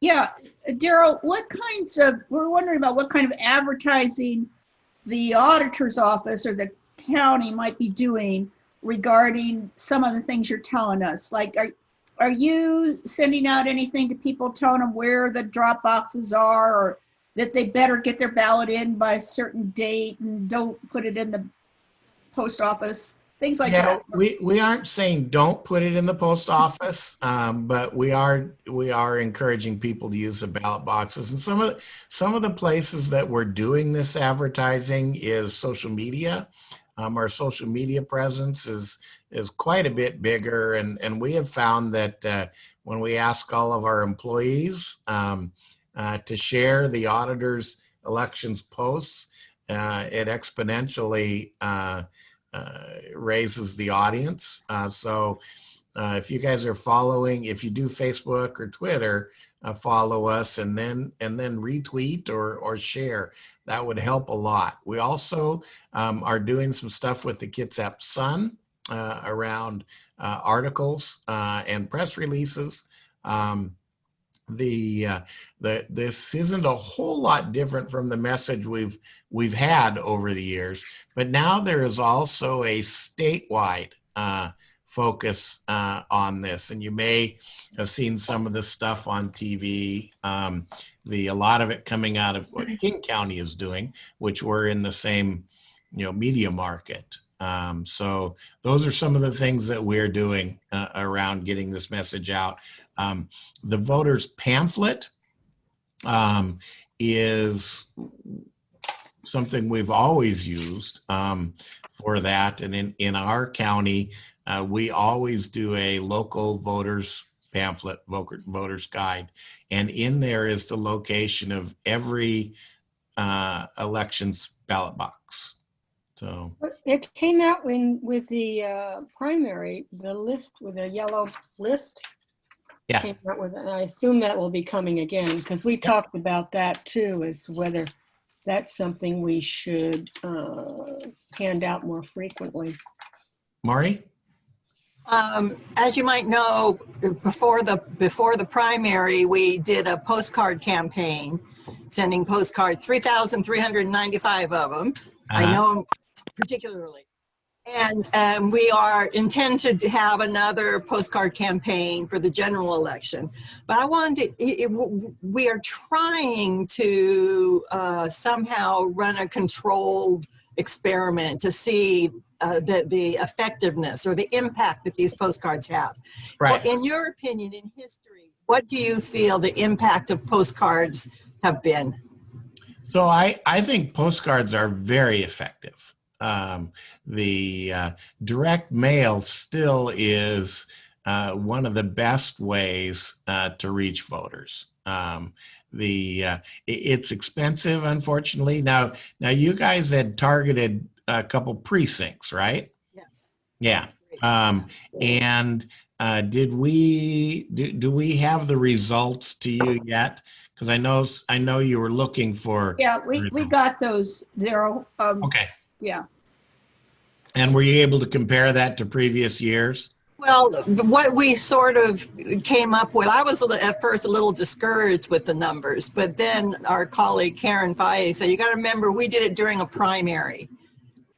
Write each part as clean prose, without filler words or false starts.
Yeah, Daryl, we're wondering about what kind of advertising the auditor's office or the county might be doing regarding some of the things you're telling us. Like, are you sending out anything to people telling them where the drop boxes are, or that they better get their ballot in by a certain date and don't put it in the post office? Things like that. We aren't saying don't put it in the post office, but we are encouraging people to use the ballot boxes. And some of the places that we're doing this advertising is social media. Our social media presence is quite a bit bigger, and we have found that when we ask all of our employees to share the auditor's elections posts, it exponentially raises the audience. So if you guys are following, if you do Facebook or Twitter, follow us and then retweet or share. That would help a lot. We also are doing some stuff with the Kitsap Sun around articles and press releases. This isn't a whole lot different from the message we've had over the years, but now there is also a statewide focus on this, and you may have seen some of this stuff on TV. A lot of it coming out of what King County is doing, which we're in the same media market. So those are some of the things that we're doing around getting this message out. The voters pamphlet is something we've always used for that. And in our county, we always do a local voters pamphlet, voters guide. And in there is the location of every elections ballot box. So it came out with the primary, the list with a yellow list. Yeah. Came out with, and I assume that will be coming again, because we talked about that too, as whether that's something we should hand out more frequently. Maury? As you might know, before the primary, we did a postcard campaign, sending postcards, 3,395 of them. I know particularly. And we intended to have another postcard campaign for the general election. But I wanted we are trying to somehow run a controlled experiment to see the effectiveness or the impact that these postcards have. Right. Well, in your opinion, in history, what do you feel the impact of postcards have been? So I think postcards are very effective. The direct mail still is one of the best ways to reach voters. It's expensive, unfortunately. Now you guys had targeted a couple precincts, right? Yes. Yeah. And do we have the results to you yet? Because I know you were looking for. Yeah, we got those, Daryl. Okay. Yeah. And were you able to compare that to previous years? Well, what we sort of came up with, I was at first a little discouraged with the numbers, but then our colleague Karen Faye said, you got to remember, we did it during a primary.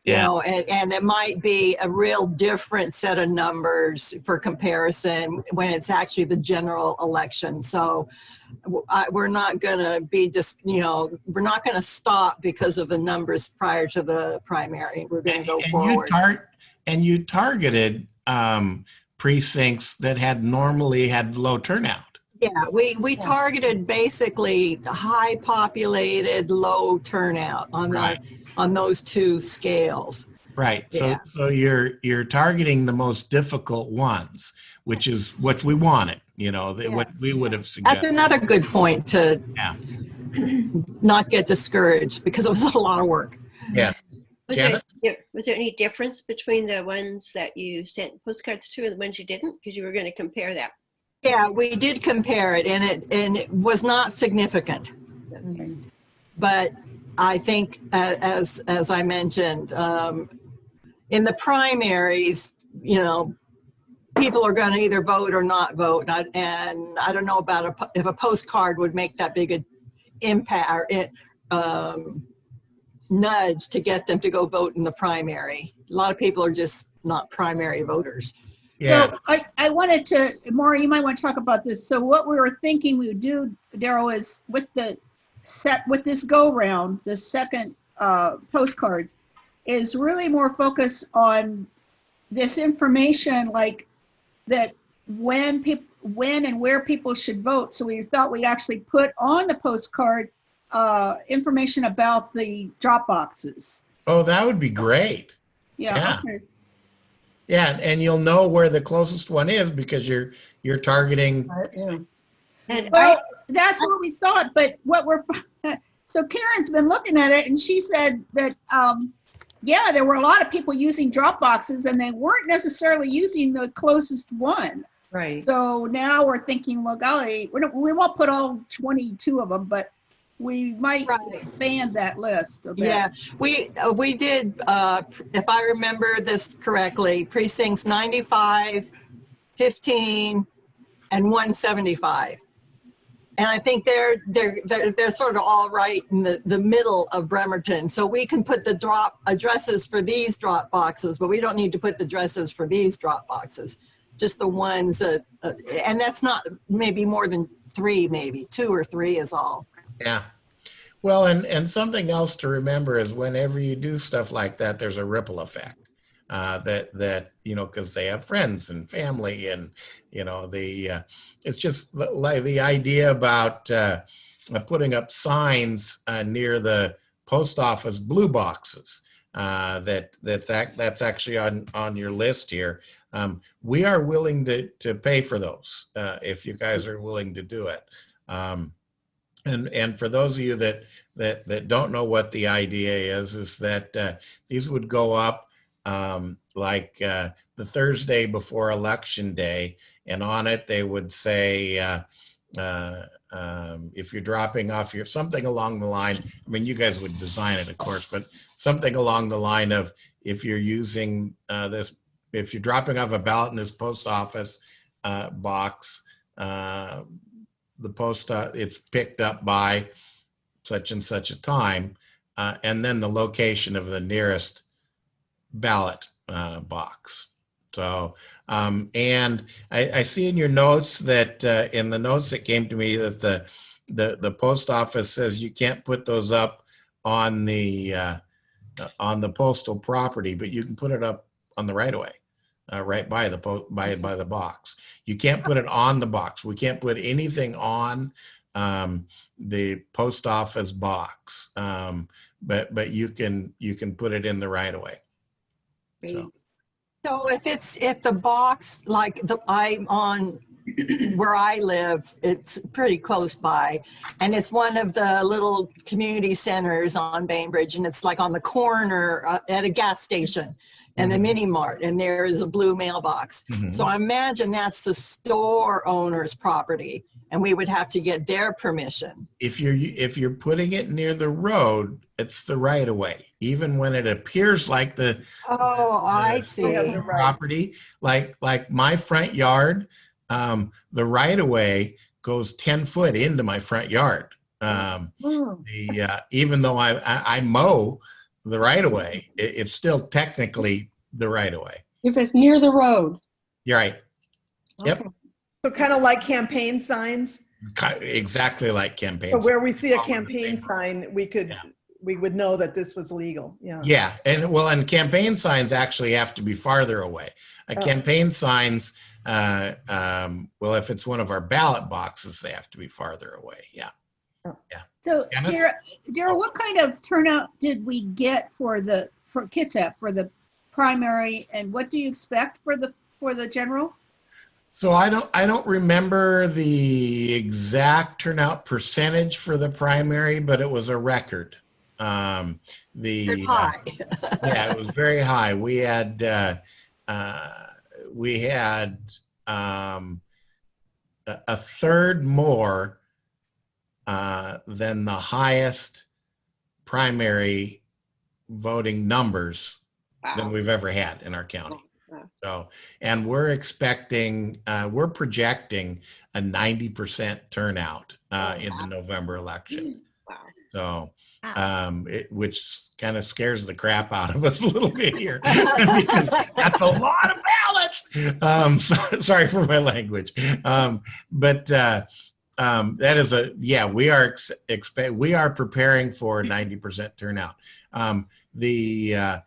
You know, and it might be a real different set of numbers for comparison when it's actually the general election. So we're not going to be just, we're not going to stop because of the numbers prior to the primary. We're going to go forward. You targeted precincts that normally had low turnout. Yeah, we targeted basically the high populated, low turnout on those two scales. Right. Yeah. So you're targeting the most difficult ones, which is what we wanted, what we would have suggested. That's another good point to not get discouraged, because it was a lot of work. Yeah. Was there any difference between the ones that you sent postcards to and the ones you didn't? Because you were going to compare that. Yeah, we did compare it, and it was not significant. Okay. But I think, as I mentioned, in the primaries, people are going to either vote or not vote. And I don't know about if a postcard would make that big a impact or nudge to get them to go vote in the primary. A lot of people are just not primary voters. Yeah. So I wanted to, Maura, you might want to talk about this. So what we were thinking we would do, Daryl, is with this go round, the second postcards, is really more focus on this information, like that when and where people should vote. So we thought we'd actually put on the postcard information about the drop boxes. Oh, that would be great. Yeah. Okay. Yeah, and you'll know where the closest one is because you're targeting. Yeah. And Well, that's what we thought, but so Karen's been looking at it and she said that, yeah, there were a lot of people using drop boxes and they weren't necessarily using the closest one. Right. So now we're thinking, well, golly, we won't put all 22 of them, but we might expand that list a bit. Yeah, we did, if I remember this correctly, precincts 95, 15, and 175. And I think they're sort of all right in the middle of Bremerton. So we can put the drop addresses for these drop boxes, but we don't need to put the addresses for these drop boxes. Just the ones that, and that's not maybe more than 3, maybe 2 or 3 is all. Yeah. Well, and something else to remember is whenever you do stuff like that, there's a ripple effect. That because they have friends and family, and it's just like the idea about putting up signs near the post office blue boxes. That's actually on your list here. We are willing to pay for those if you guys are willing to do it. And for those of you that don't know what the idea is that these would go up like the Thursday before Election Day, and on it they would say if you're dropping off something along the line. I mean, you guys would design it, of course, but something along the line of if you're using this, if you're dropping off a ballot in this post office box. The post it's picked up by such and such a time, and then the location of the nearest ballot box. So, and I see in your notes that in the notes that came to me that the post office says you can't put those up on the postal property, but you can put it up on the right of way. Right by the by the box. You can't put it on the box. We can't put anything on the post office box, but you can put it in the right of way. So if the box, like I'm on where I live, it's pretty close by, and it's one of the little community centers on Bainbridge, and it's like on the corner at a gas station and a mini mart, and there is a blue mailbox. So I imagine that's the store owner's property, and we would have to get their permission. If you're putting it near the road, it's the right of way, even when it appears like the I see property, like my front yard, the right of way goes 10 foot into my front yard. Even though I mow the right of way, it's still technically the right of way. If it's near the road. You're right. Yep. Okay. So kind of like campaign signs. Exactly like campaigns. So where we see a campaign sign, we would know that this was legal. Yeah. Yeah, and campaign signs actually have to be farther away. Campaign signs, well, if it's one of our ballot boxes, they have to be farther away. Yeah. Yeah. So, Daryl, what kind of turnout did we get for Kitsap for the primary, and what do you expect for the general? So I don't remember the exact turnout percentage for the primary, but it was a record. high. Yeah, it was very high. We had a third more than the highest primary voting numbers than we've ever had in our county. Wow. So, and we're projecting a 90% turnout in the November election. Wow. So, Wow. which kind of scares the crap out of us a little bit here because that's a lot of ballots. Sorry for my language. But that is we are preparing for 90% turnout. The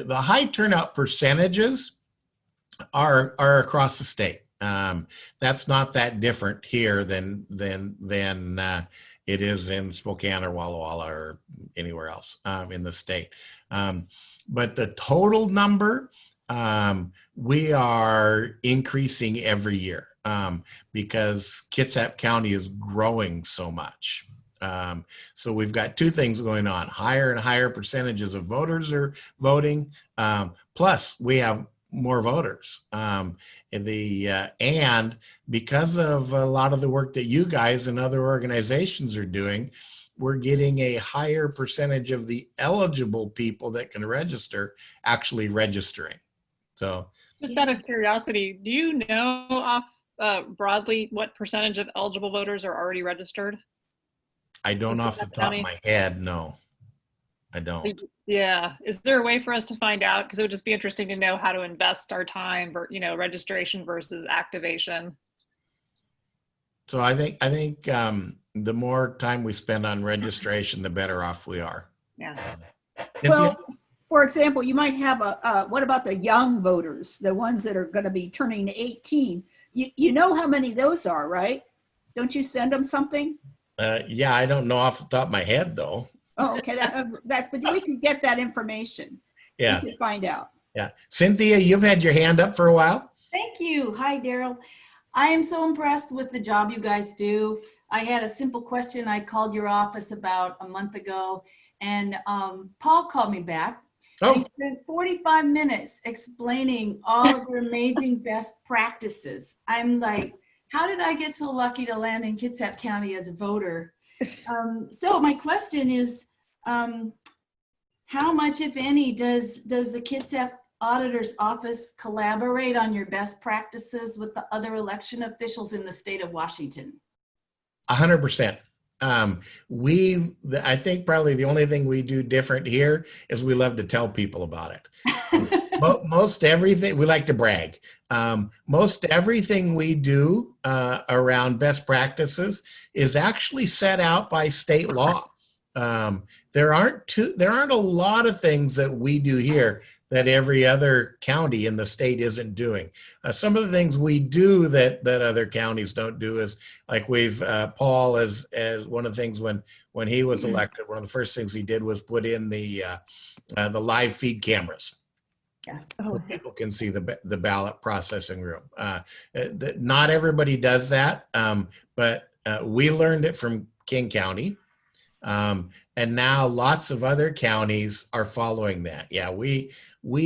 high turnout percentages are across the state. That's not that different here than it is in Spokane or Walla Walla or anywhere else in the state. But the total number, we are increasing every year because Kitsap County is growing so much. So we've got two things going on. Higher and higher percentages of voters are voting. Plus we have more voters. And because of a lot of the work that you guys and other organizations are doing, we're getting a higher percentage of the eligible people that can register actually registering. So just out of curiosity, do you know off broadly what percentage of eligible voters are already registered? I don't off the top of my head. No, I don't. Yeah. Is there a way for us to find out? Because it would just be interesting to know how to invest our time for, registration versus activation. So I think the more time we spend on registration, the better off we are. Yeah. Well, for example, you might have what about the young voters, the ones that are going to be turning 18? You know how many those are, right? Don't you send them something? Yeah, I don't know off the top of my head though. Oh, okay. But we can get that information. Yeah. We can find out. Yeah. Cynthia, you've had your hand up for a while. Thank you. Hi, Daryl. I am so impressed with the job you guys do. I had a simple question. I called your office about a month ago, and Paul called me back. Oh. And he spent 45 minutes explaining all of your amazing best practices. I'm like, how did I get so lucky to land in Kitsap County as a voter? So my question is, how much, if any, does the Kitsap Auditor's Office collaborate on your best practices with the other election officials in the state of Washington? 100%. I think probably the only thing we do different here is we love to tell people about it. Most everything, we like to brag. Most everything we do around best practices is actually set out by state law. There aren't a lot of things that we do here that every other county in the state isn't doing. Some of the things we do that other counties don't do is like Paul, as one of the things when he was elected, one of the first things he did was put in the live feed cameras. Yeah. So people can see the ballot processing room. Not everybody does that, but we learned it from King County. And now lots of other counties are following that. Yeah, we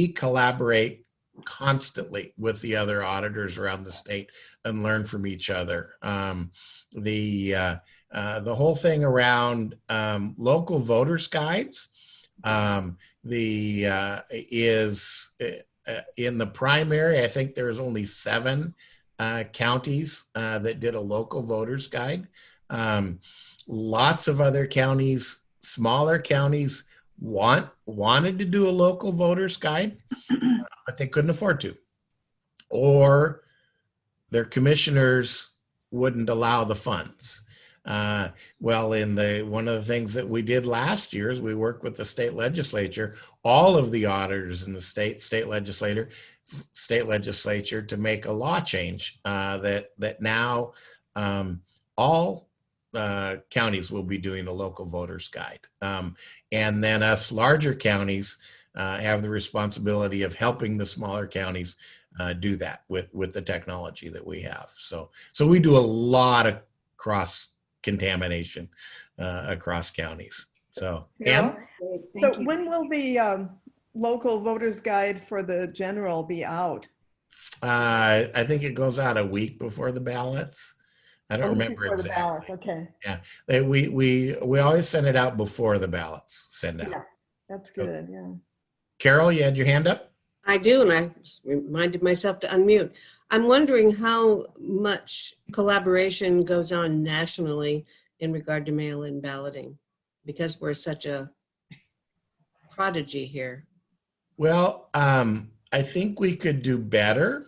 collaborate constantly with the other auditors around the state and learn from each other. The whole thing around local voters guides is in the primary. I think there's only 7 counties that did a local voters guide. Lots of other counties, smaller counties, wanted to do a local voters guide, but they couldn't afford to, or their commissioners wouldn't allow the funds. Well, one of the things that we did last year is we worked with the state legislature, all of the auditors in the state legislature to make a law change that now all counties will be doing a local voters guide. And then us larger counties have the responsibility of helping the smaller counties do that with the technology that we have. So we do a lot of cross contamination across counties. So, So when will the local voters guide for the general be out? I think it goes out a week before the ballots. I don't remember exactly. The ballot. Okay. Yeah, we always send it out before the ballots send out. Yeah, that's good. Yeah. Carol, you had your hand up? I do, and I just reminded myself to unmute. I'm wondering how much collaboration goes on nationally in regard to mail-in balloting, because we're such a prodigy here. Well, I think we could do better.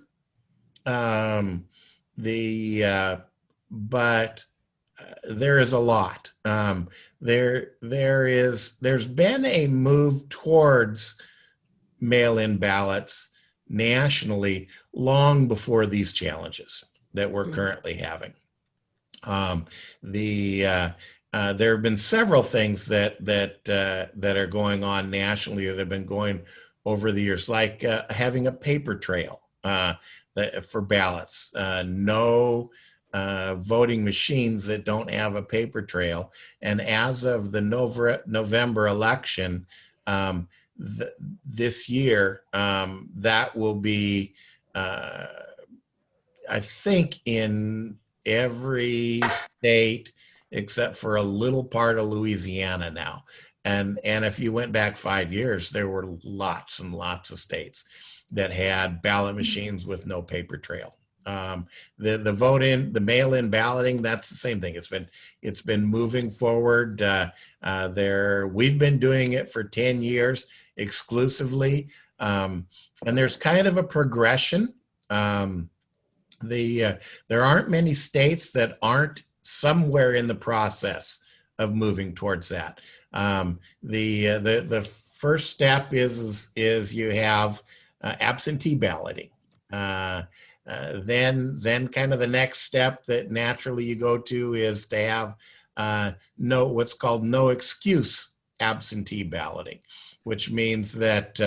But there is a lot. There's been a move towards mail-in ballots nationally long before these challenges that we're currently having. There have been several things that are going on nationally that have been going over the years, like having a paper trail for ballots. No voting machines that don't have a paper trail. And as of the November election, this year, that will be, I think, in every state except for a little part of Louisiana now. And if you went back 5 years, there were lots and lots of states that had ballot machines with no paper trail. The mail-in balloting, that's the same thing. It's been moving forward. We've been doing it for 10 years exclusively, and there's kind of a progression. There aren't many states that aren't somewhere in the process of moving towards that. The first step is you have absentee balloting. Then kind of the next step that naturally you go to is to have what's called no excuse absentee balloting, which means that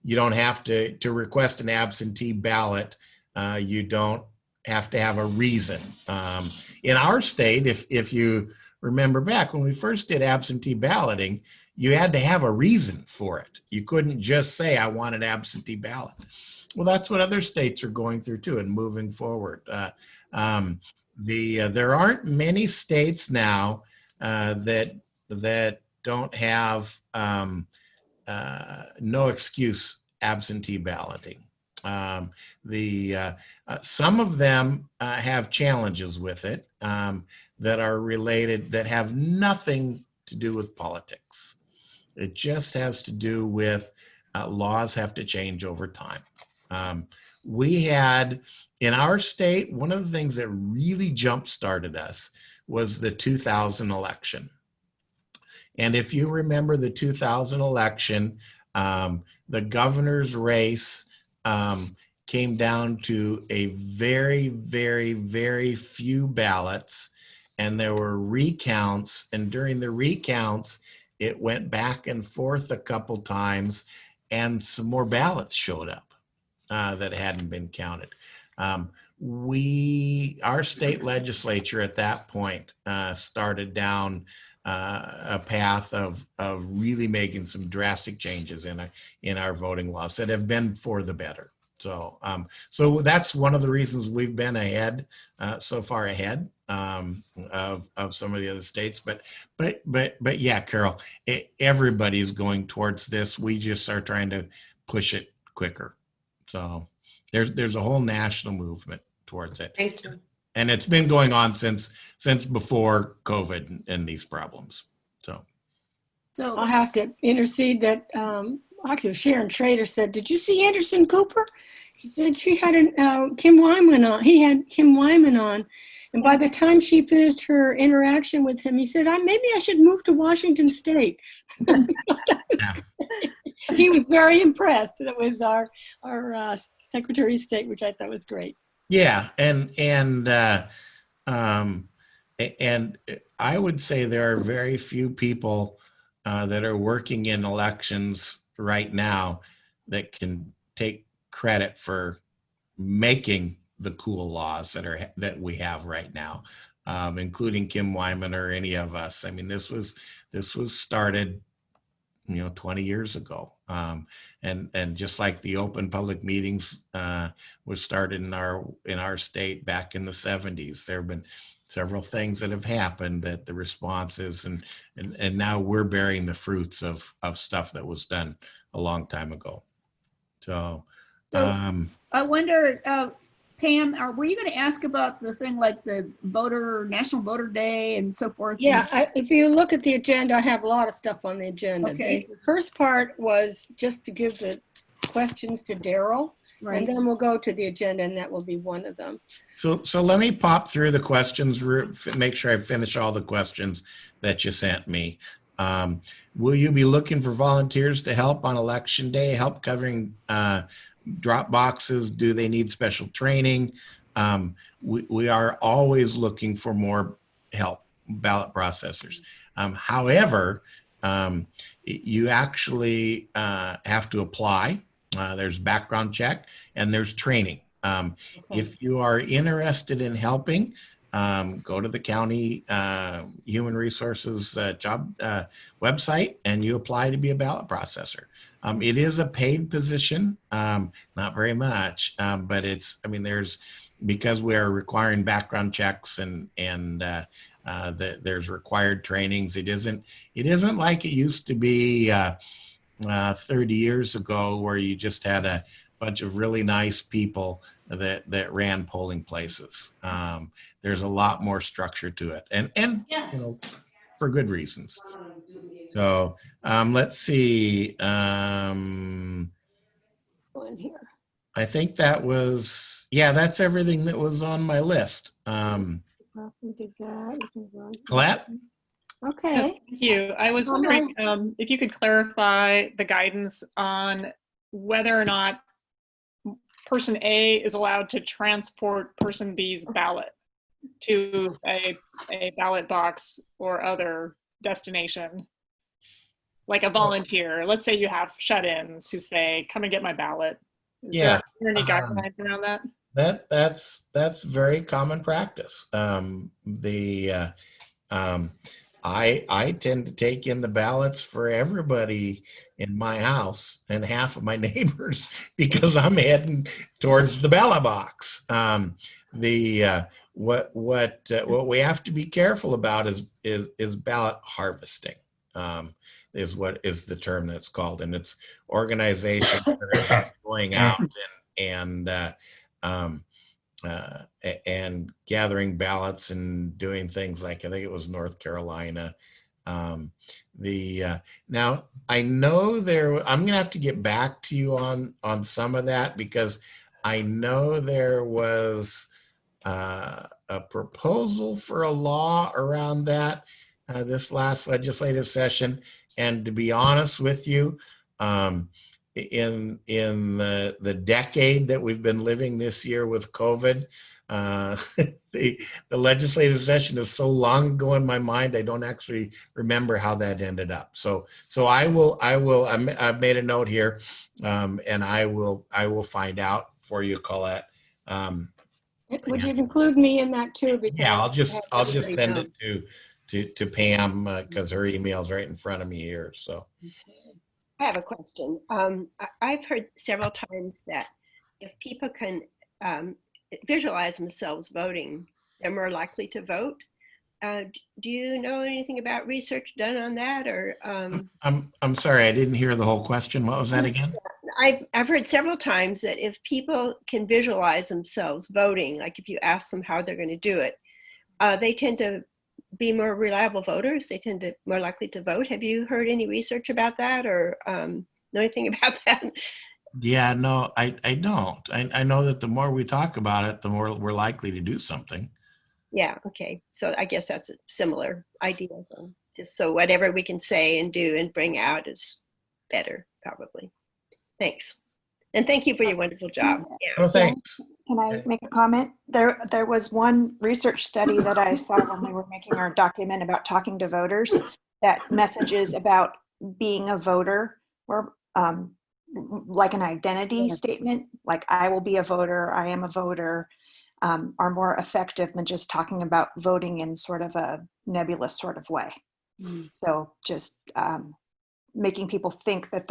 you don't have to request an absentee ballot. You don't have to have a reason. In our state, if you remember back when we first did absentee balloting, you had to have a reason for it. You couldn't just say, I want an absentee ballot. Well, that's what other states are going through too and moving forward. There aren't many states now that don't have no excuse absentee balloting. Some of them have challenges with it that are related, that have nothing to do with politics. It just has to do with laws have to change over time. We had, in our state, one of the things that really jump-started us was the 2000 election. And if you remember the 2000 election, the governor's race came down to a very, very, very few ballots, and there were recounts. And during the recounts, it went back and forth a couple times, and some more ballots showed up that hadn't been counted. Our state legislature at that point started down a path of really making some drastic changes in our voting laws that have been for the better. So that's one of the reasons we've been ahead, so far ahead of some of the other states. But yeah, Carol, everybody's going towards this. We just are trying to push it quicker. So there's a whole national movement towards it. Thank you. And it's been going on since before COVID and these problems. So I'll have to intercede that actually Sharon Trader said, did you see Anderson Cooper? He said she had Kim Wyman on. He had Kim Wyman on. And by the time she finished her interaction with him, he said, maybe I should move to Washington State. He was very impressed with our Secretary of State, which I thought was great. Yeah, and I would say there are very few people that are working in elections right now that can take credit for making the cool laws that we have right now, including Kim Wyman or any of us. I mean, this was started 20 years ago. And just like the open public meetings was started in our state back in the 70s, there have been several things that have happened that the response is, and now we're bearing the fruits of stuff that was done a long time ago. So, So I wonder, Pam, were you going to ask about the thing like the National Voter Day and so forth? Yeah, if you look at the agenda, I have a lot of stuff on the agenda. Okay. The first part was just to give the questions to Daryl, Right. and then we'll go to the agenda, and that will be one of them. So let me pop through the questions, make sure I finish all the questions that you sent me. Will you be looking for volunteers to help on election day, help covering drop boxes? Do they need special training? We are always looking for more help, ballot processors. However, you actually have to apply. There's background check and there's training. If you are interested in helping, go to the county human resources job website and you apply to be a ballot processor. It is a paid position, not very much, but because we are requiring background checks and there's required trainings. It isn't like it used to be 30 years ago where you just had a bunch of really nice people that ran polling places. There's a lot more structure to it, and for good reasons. So let's see. One here. I think that was, that's everything that was on my list. Colette? Okay. Thank you. I was wondering if you could clarify the guidance on whether or not person A is allowed to transport person B's ballot to a ballot box or other destination, like a volunteer. Let's say you have shut-ins who say, come and get my ballot. Is there any guidelines around that? That's very common practice. I tend to take in the ballots for everybody in my house and half of my neighbors because I'm heading towards the ballot box. What we have to be careful about is ballot harvesting. Is what is the term that's called, and it's organizations that are going out and gathering ballots and doing things like, I think it was North Carolina. Now I know I'm gonna have to get back to you on some of that, because I know there was a proposal for a law around that this last legislative session. And to be honest with you, in the decade that we've been living this year with COVID, the legislative session is so long ago in my mind, I don't actually remember how that ended up. So I've made a note here, and I will find out for you, Colette. Would you include me in that too? Because I'll just send it to Pam, because her email's right in front of me here. So I have a question. I've heard several times that if people can visualize themselves voting, they're more likely to vote. Do you know anything about research done on that, or? I'm sorry, I didn't hear the whole question. What was that again? I've heard several times that if people can visualize themselves voting, like if you ask them how they're going to do it, they tend to be more reliable voters. They tend to more likely to vote. Have you heard any research about that, or know anything about that? Yeah, no, I don't. I know that the more we talk about it, the more we're likely to do something. Yeah, okay. So I guess that's a similar idea. Just so whatever we can say and do and bring out is better, probably. Thanks. And thank you for your wonderful job. Yeah. Oh, thanks. Can I make a comment? There was one research study that I saw when we were making our document about talking to voters, that messages about being a voter were like an identity statement, like I will be a voter, I am a voter, are more effective than just talking about voting in sort of a nebulous sort of way. So just making people think that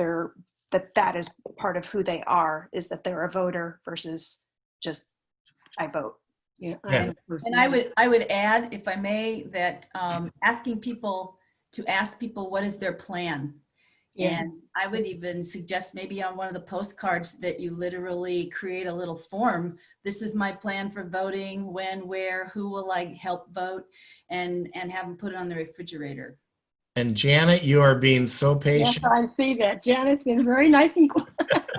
that is part of who they are, is that they're a voter versus just I vote. Yeah. And I would add, if I may, that asking people to ask people what is their plan. Yes. And I would even suggest maybe on one of the postcards that you literally create a little form. This is my plan for voting, when, where, who will I help vote, and have them put it on the refrigerator. And Janet, you are being so Yes, patient. I see that. Janet's been very nice and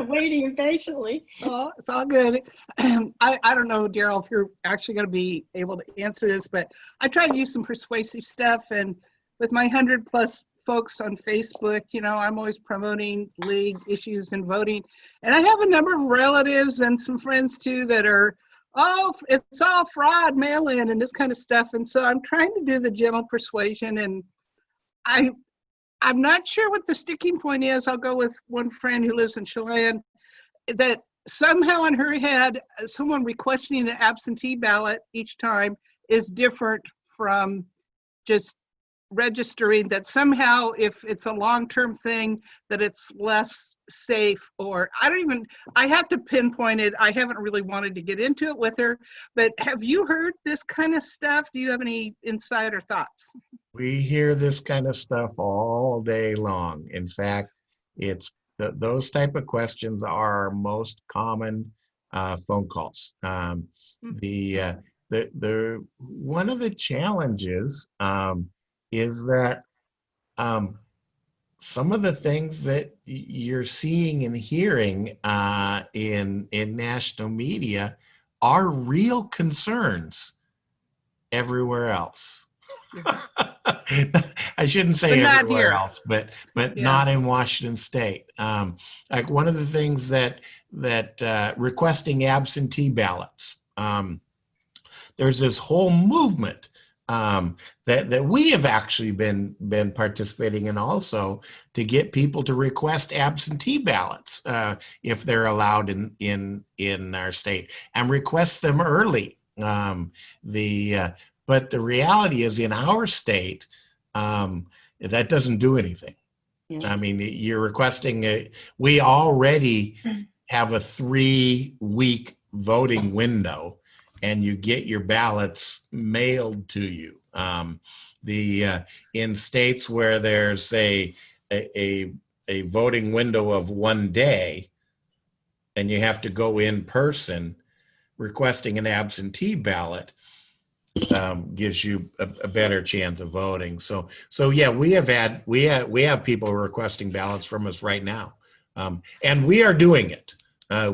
waiting patiently. Oh, it's all good. I don't know, Daryl, if you're actually going to be able to answer this, but I try to use some persuasive stuff. And with my 100+ folks on Facebook, you know, I'm always promoting league issues and voting. And I have a number of relatives and some friends too that are, oh, it's all fraud, mail-in and this kind of stuff. And so I'm trying to do the gentle persuasion, and I'm not sure what the sticking point is. I'll go with one friend who lives in Chelan, that somehow in her head, someone requesting an absentee ballot each time is different from just registering, that somehow if it's a long-term thing that it's less safe, or I have to pinpoint it. I haven't really wanted to get into it with her, but have you heard this kind of stuff? Do you have any insight or thoughts? We hear this kind of stuff all day long. In fact, it's those type of questions are our most common phone calls. The one of the challenges is that some of the things that you're seeing and hearing in national media are real concerns everywhere else. I shouldn't say everywhere else, but yeah, not in Washington State. Like one of the things that requesting absentee ballots, there's this whole movement that we have actually been participating in also, to get people to request absentee ballots if they're allowed in our state, and request them early. But the reality is, in our state, that doesn't do anything. Yeah. I mean, you're requesting we already have a 3-week voting window, and you get your ballots mailed to you. In states where there's a voting window of 1 day, and you have to go in person, requesting an absentee ballot gives you a better chance of voting. So yeah, we have people requesting ballots from us right now, and we are doing it.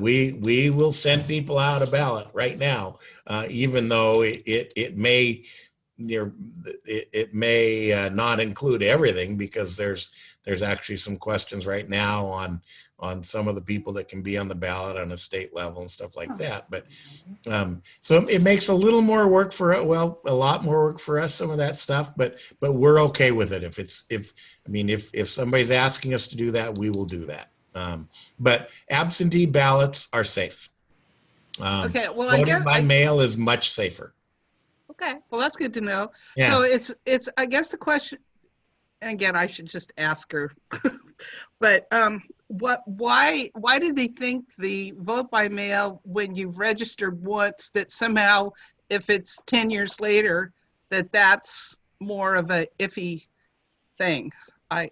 We will send people out a ballot right now, even though it may not include everything, because there's actually some questions right now on some of the people that can be on the ballot on a state level and stuff like that. But so it makes a little more work a lot more work for us, some of that stuff, but we're okay with it. If somebody's asking us to do that, we will do that. But absentee ballots are safe. Okay, well, voting by mail is much safer. Okay, well, that's good to know. Yeah. So it's I guess the question, and again, I should just ask her, but why do they think the vote by mail, when you've registered once, that somehow if it's 10 years later, that's more of a iffy thing? I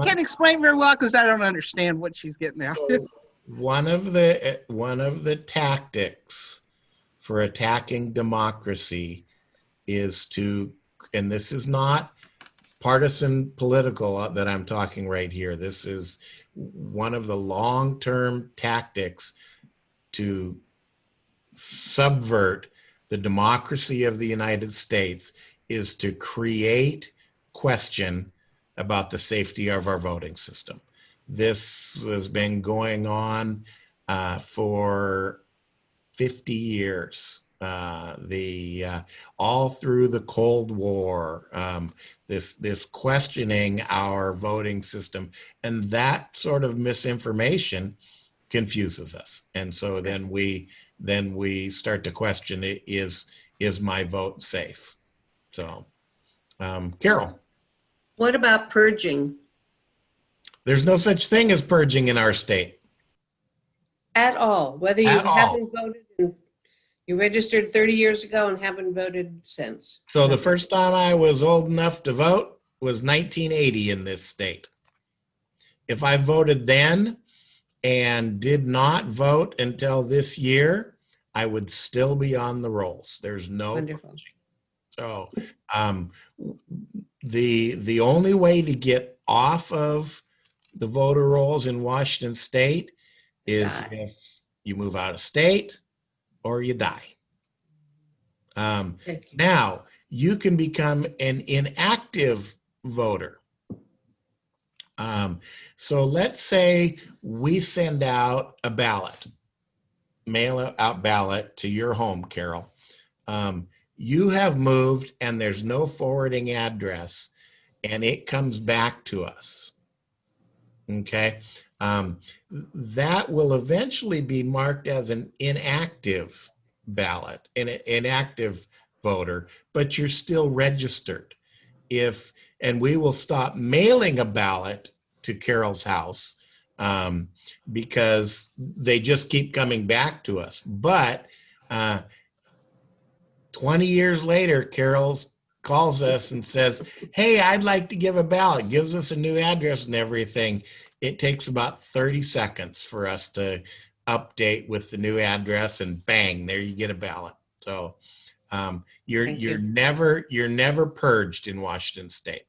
can't explain very well because I don't understand what she's getting at. So one of the tactics for attacking democracy is to, and this is not partisan political that I'm talking right here. This is one of the long-term tactics to subvert the democracy of the United States, is to create question about the safety of our voting system. This has been going on for 50 years. All through the Cold War, this questioning our voting system, and that sort of misinformation confuses us. And so then we start to question, is my vote safe? So, Carol. What about purging? There's no such thing as purging in our state. At all, whether you haven't voted, and you registered 30 years ago and haven't voted since. So the first time I was old enough to vote was 1980 in this state. if I voted then and did not vote until this year, I would still be on the rolls. There's no Wonderful. So the only way to get off of the voter rolls in Washington State is if you move out of state or you die. Now, you can become an inactive voter. So let's say we send out a ballot, mail out ballot to your home, Carol. You have moved and there's no forwarding address, and it comes back to us. Okay. That will eventually be marked as an inactive ballot, an inactive voter, but you're still registered. And we will stop mailing a ballot to Carol's house because they just keep coming back to us. But 20 years later, Carol calls us and says, hey, I'd like to give a ballot, gives us a new address and everything. It takes about 30 seconds for us to update with the new address, and bang, there you get a ballot. So you're never purged in Washington State.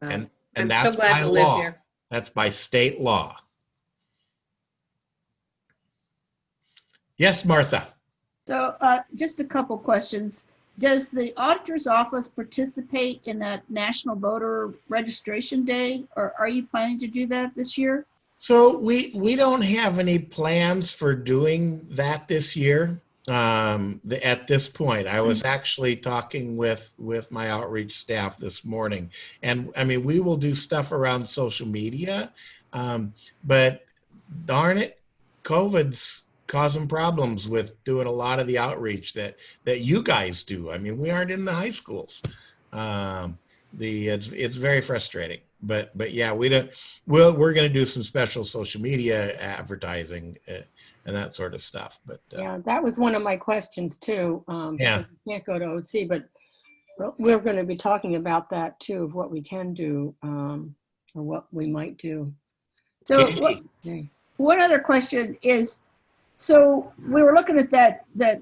Wow. And I'm that's so glad by to live law. here. That's by state law. Yes, Martha. So just a couple questions. Does the auditor's office participate in that National Voter Registration Day, or are you planning to do that this year? So we don't have any plans for doing that this year. At this point, I was actually talking with my outreach staff this morning, and I mean, we will do stuff around social media, but darn it, COVID's causing problems with doing a lot of the outreach that you guys do. I mean, we aren't in the high schools. It's very frustrating, but yeah, we're going to do some special social media advertising and that sort of stuff. But yeah, that was one of my questions too. Yeah, you can't go to OC, but we're going to be talking about that too, of what we can do or what we might do. So one other question is, so we were looking at that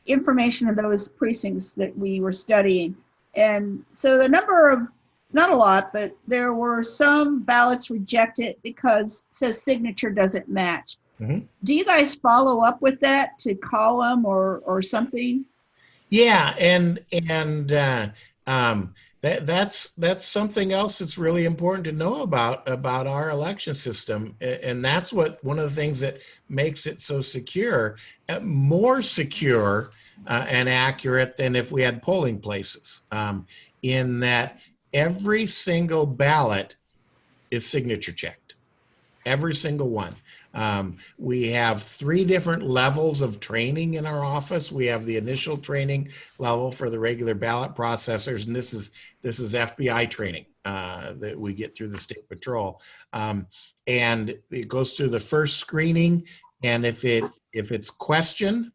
information of those precincts that we were studying. And so the number of, not a lot, but there were some ballots rejected because it says signature doesn't match. Mm-hmm. Do you guys follow up with that to call them or something? Yeah, and that's something else that's really important to know about our election system, and that's one of the things that makes it so secure, more secure and accurate than if we had polling places, in that every single ballot is signature checked, every single one. We have 3 different levels of training in our office. We have the initial training level for the regular ballot processors, and this is FBI training that we get through the State Patrol. And it goes through the first screening, and if it's questioned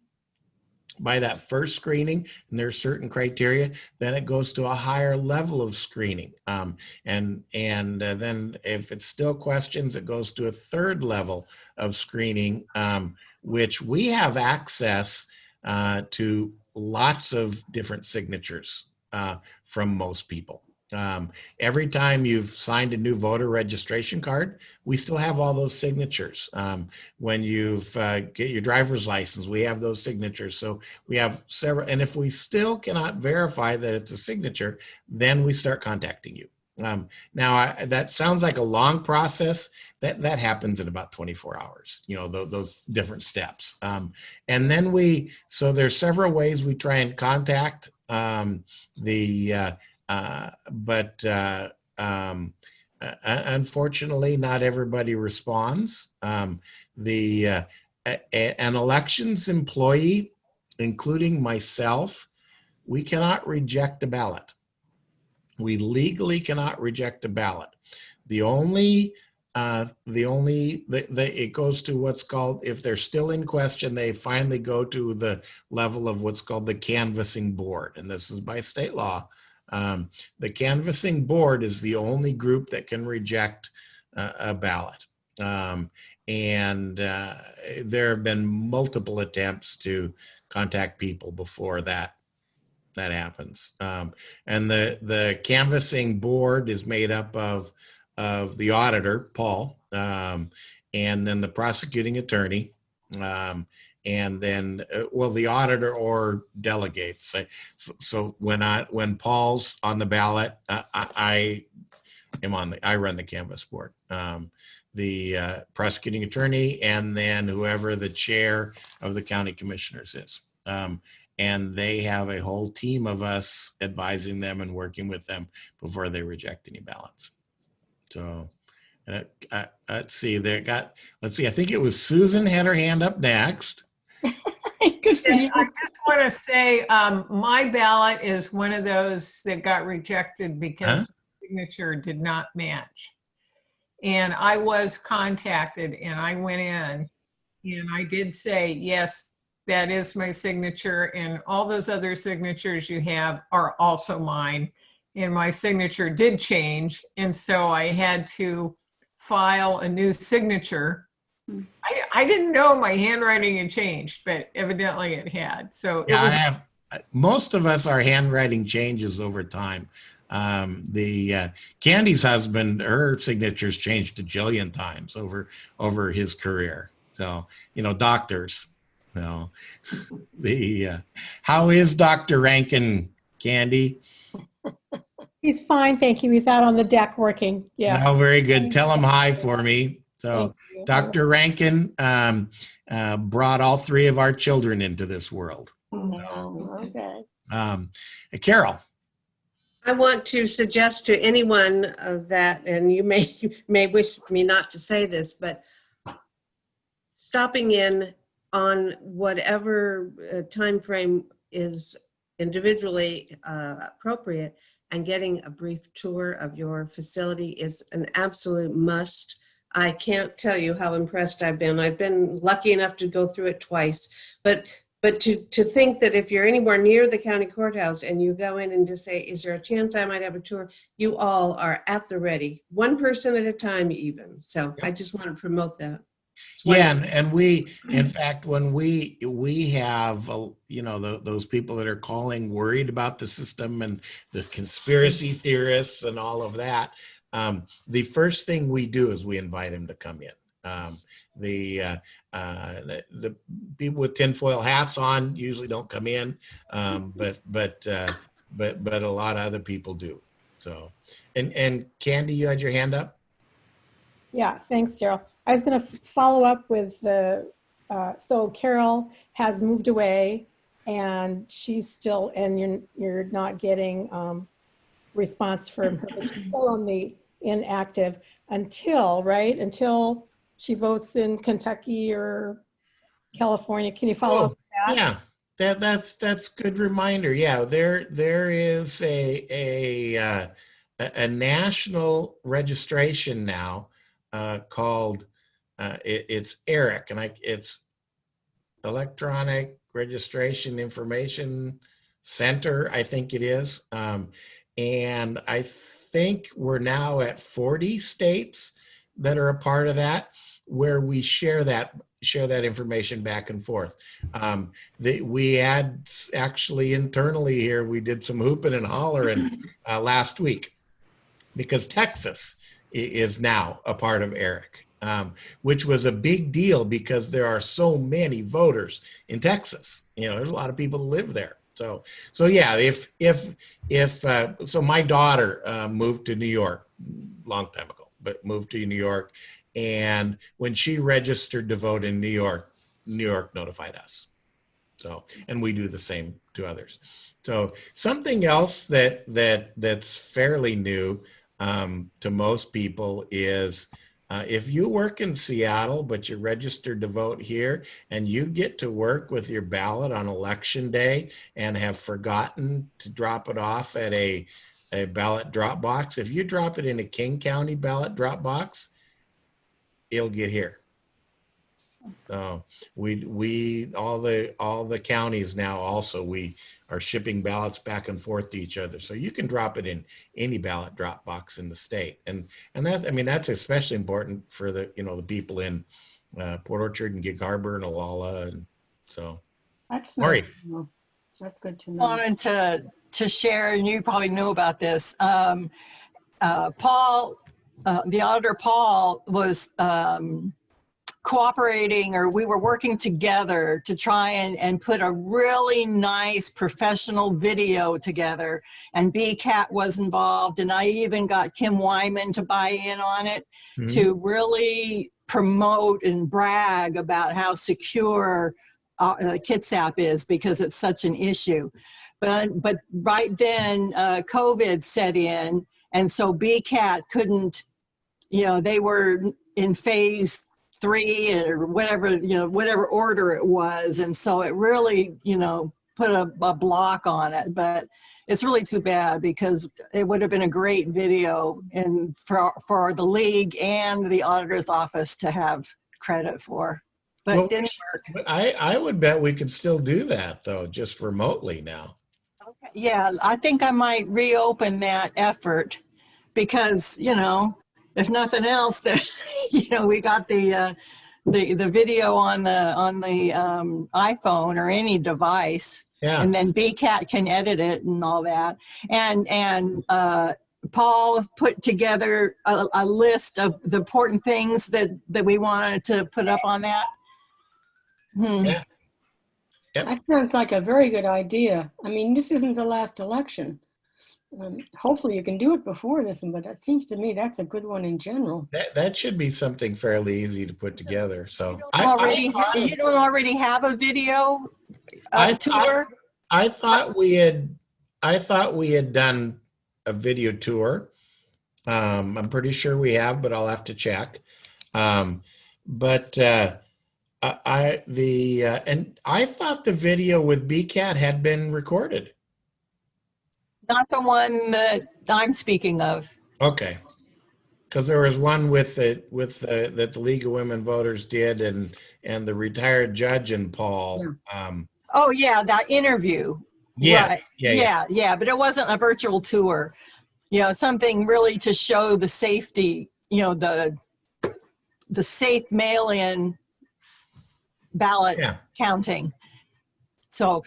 by that first screening, and there's certain criteria, then it goes to a higher level of screening. And then if it's still questions, it goes to a 3rd level of screening, which we have access to lots of different signatures from most people. Every time you've signed a new voter registration card, we still have all those signatures. When you've get your driver's license, we have those signatures. So we have several, and if we still cannot verify that it's a signature, then we start contacting you. Now that sounds like a long process. That happens in about 24 hours, you know, those different steps. And then so there's several ways we try and contact unfortunately, not everybody responds. An elections employee, including myself, we cannot reject a ballot. We legally cannot reject a ballot. It goes to what's called, if they're still in question, they finally go to the level of what's called the canvassing board, and this is by state law. The canvassing board is the only group that can reject a ballot. And there have been multiple attempts to contact people before that happens. And the canvassing board is made up of the auditor, Paul, and then the prosecuting attorney, and then the auditor or delegates. So when Paul's on the ballot, I run the canvas board. The prosecuting attorney, and then whoever the chair of the county commissioners is. And they have a whole team of us advising them and working with them before they reject any ballots. So let's see, I think it was Susan had her hand up next. Good for you. I just want to say my ballot is one of those that got rejected because my signature did not match. And I was contacted and I went in and I did say, yes, that is my signature, and all those other signatures you have are also mine. And my signature did change. And so I had to file a new signature. I didn't know my handwriting had changed, but evidently it had. So yeah, most of us, our handwriting changes over time. Candy's husband, her signature's changed a jillion times over his career. So, doctors, how is Dr. Rankin, Candy? He's fine, thank you. He's out on the deck working. Yeah. Oh, very good. Tell him hi for me. So Dr. Rankin brought all three of our children into this world. Okay. Carol. I want to suggest to anyone that, and you may wish me not to say this, but stopping in on whatever time frame is individually appropriate and getting a brief tour of your facility is an absolute must. I can't tell you how impressed I've been. I've been lucky enough to go through it twice, but to think that if you're anywhere near the county courthouse and you go in and just say, is there a chance I might have a tour? You all are at the ready, one person at a time even. So I just want to promote that. Yeah, and we, in fact, when we have, those people that are calling worried about the system and the conspiracy theorists and all of that, the first thing we do is we invite them to come in. The people with tinfoil hats on usually don't come in, but a lot of other people do. So, and Candy, you had your hand up? Yeah, thanks, Daryl. I was going to follow up with so Carol has moved away and she's still, and you're not getting response from her, but she's still on the inactive until she votes in Kentucky or California. Can you follow up with that? Yeah, that's good reminder. Yeah, there is a national registration now called it's ERIC, and it's Electronic Registration Information Center, I think it is, and I think we're now at 40 states that are a part of that, where we share that information back and forth. We had actually internally here, we did some hooping and hollering last week because Texas is now a part of ERIC, which was a big deal because there are so many voters in Texas. There's a lot of people who live there. So yeah, so my daughter moved to New York a long time ago, but moved to New York. And when she registered to vote in New York notified us. So, and we do the same to others. So something else that's fairly new to most people is if you work in Seattle, but you're registered to vote here and you get to work with your ballot on election day and have forgotten to drop it off at a ballot drop box, if you drop it in a King County ballot drop box, it'll get here. We all the counties now also, we are shipping ballots back and forth to each other. So you can drop it in any ballot drop box in the state. And that, I mean, that's especially important for the, you know, the people in Port Orchard and Gig Harbor and Olalla. And so That's Lori. nice to know. That's good to I know. wanted to share, and you probably know about this. Paul, the auditor Paul, was cooperating, or we were working together to try and put a really nice professional video together, and BCAT was involved, and I even got Kim Wyman to buy in on it to really promote and brag about how secure Kitsap is, because it's such an issue. But right then COVID set in, and so BCAT couldn't, you know, they were in phase 3 or whatever, you know, whatever order it was. And so it really, you know, put a block on it. But it's really too bad, because it would have been a great video and for the league and the auditor's office to have credit for. But it didn't work. I would bet we could still do that though, just remotely now. Okay. Yeah, I think I might reopen that effort, because, you know, if nothing else, that, you know, we got the video on the iPhone or any device, and then BCAT can edit it and all that. And Paul put together a list of the important things that we wanted to put up on that. Yeah. Yep. That sounds like a very good idea. I mean, this isn't the last election. Hopefully you can do it before this one, but it seems to me that's a good one in general. That should be something fairly easy to put together. So you don't already have a video tour? I thought we had done a video tour. I'm pretty sure we have, but I'll have to check. And I thought the video with BCAT had been recorded. Not the one that I'm speaking of. Okay, because there was one with that the League of Women Voters did, and the retired judge and Paul. Oh yeah, that interview. Yeah, right. yeah. But it wasn't a virtual tour. You know, something really to show the safety. You know, the safe mail-in ballot counting. So.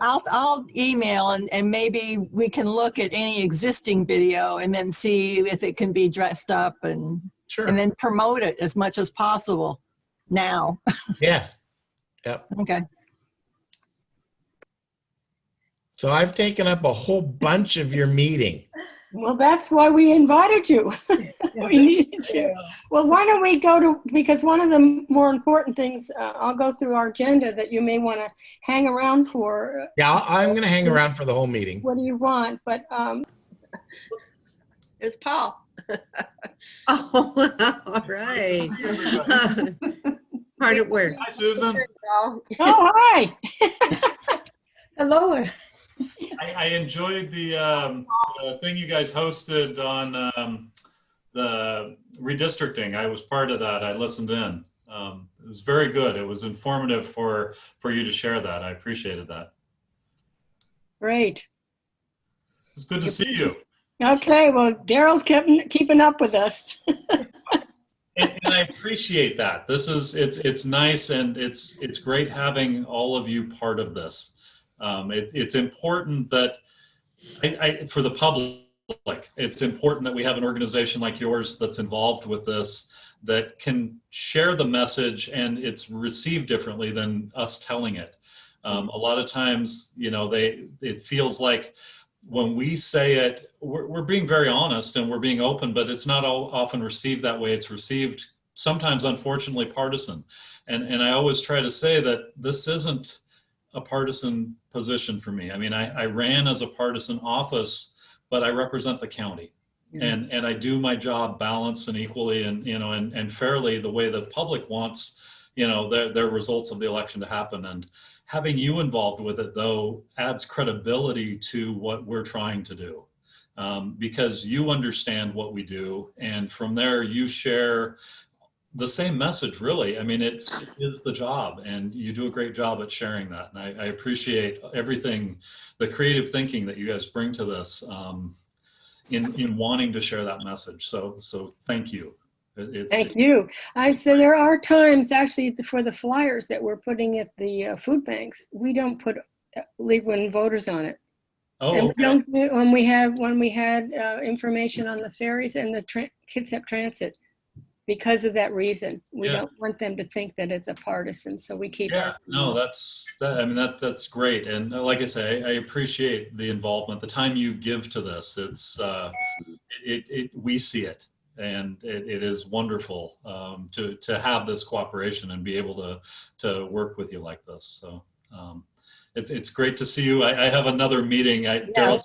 I'll email and maybe we can look at any existing video and then see if it can be dressed up and then promote it as much as possible now. Yeah. Yep. Okay. So I've taken up a whole bunch of your meeting. Well, that's why we invited you. We needed you. Well, why don't we go to, because one of the more important things, I'll go through our agenda that you may want to hang around for. Yeah, I'm going to hang around for the whole meeting. What do you want? But there's Paul. Oh, all right. Hard at work. Hi, Susan. Oh, hi. Hello. I enjoyed the thing you guys hosted on the redistricting. I was part of that. I listened in. It was very good. It was informative for you to share that. I appreciated that. Great. It's good to see you. Okay, well, Daryl's keeping up with us. And I appreciate that. It's nice, and it's great having all of you part of this. It's important that for the public, it's important that we have an organization like yours that's involved with this, that can share the message, and it's received differently than us telling it. A lot of times, you know, it feels like when we say it, we're being very honest and we're being open, but it's not often received that way. It's received sometimes, unfortunately, partisan. And I always try to say that this isn't a partisan position for me. I mean, I ran as a partisan office, but I represent the county, and I do my job balanced and equally, and you know, and fairly, the way the public wants, you know, their results of the election to happen. And having you involved with it, though, adds credibility to what we're trying to do, because you understand what we do, and from there you share the same message, really. I mean, it is the job, and you do a great job at sharing that. And I appreciate everything, the creative thinking that you guys bring to this in wanting to share that message. So thank you. Thank you. I said there are times actually for the flyers that we're putting at the food banks, we don't put League-One voters on it. Oh, and okay. we don't do it when we had information on the ferries and the Kitsap Transit. Because of that reason, we don't want them to think that it's a partisan, so we keep. Yeah, no, I mean, that's great, and like I say, I appreciate the involvement, the time you give to this. It's we see it, and it is wonderful to have this cooperation and be able to work with you like this. So it's great to see you. I have another meeting. Daryl